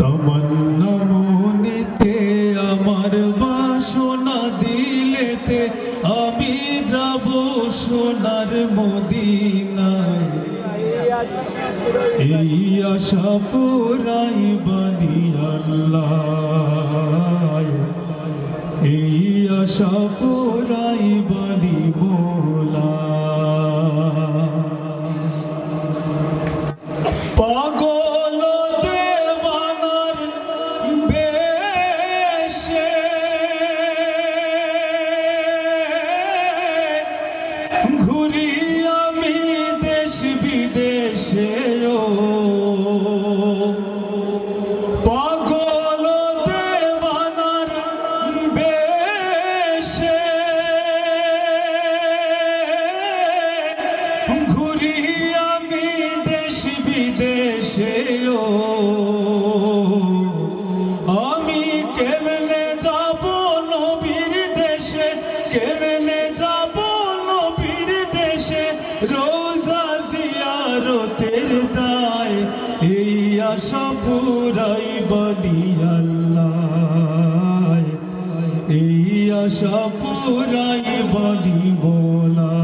তমন্না মনেতে আমার বাসনা দিলেতে আমি যাব সোনার মদিনায় এই আশা পুরাইবানি আল্লাহ এই আশা পুরাইবানি মোলা পাগল দেওয়ানার বেশে ঘুরি আমি দেশ বিদেশে পাগল দেওয়ানার বেশে ঘুরি আমি দেশ বিদেশে আমি কেমনে যাব নবীর দেশে কেমনে যাব নবীর দেশে রোজা জিয়ারতের দায় এই আশা পুরাইবানি আল্লাহ এই আশা পুরাইবানি মোলা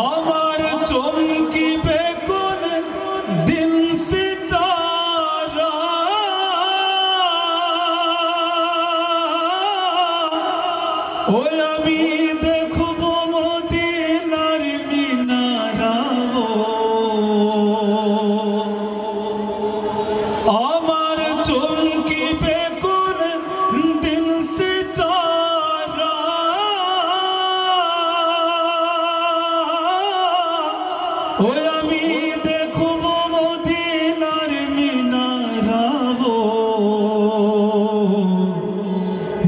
আমার চমকিবে কোন দিন সিতারা ওই আমি দেখব মদিনার মিনারা আমার চমকিবে কোন দিন সিতারা ওই আমি দেখব মদিনার মিনারা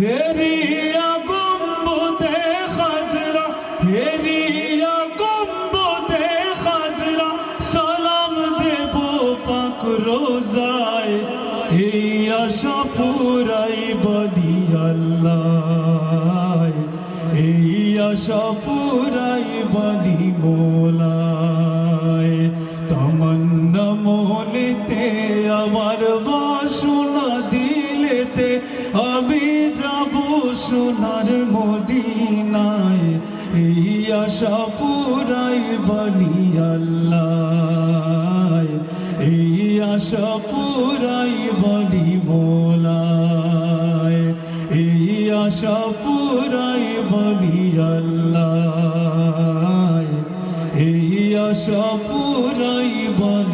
হেরিয়া গম্বুদে খাজরা হেরিয়া গম্বুদে খাজরা সালাম দেব পাক রোজায় এই আশা পুরাইবানি আল্লাহ এই আশা পুরাইবানি মোলা তমন্না মনেতে আমার বাসনা দিলেতে আমি যাব সোনার মদিনায় এই আশা পুরাইবানি আল্লাহ এই আশা পুরাইবানি মোলা এই আশা পুরাইবানি আল্লাহ এই আশা পুরাইবানি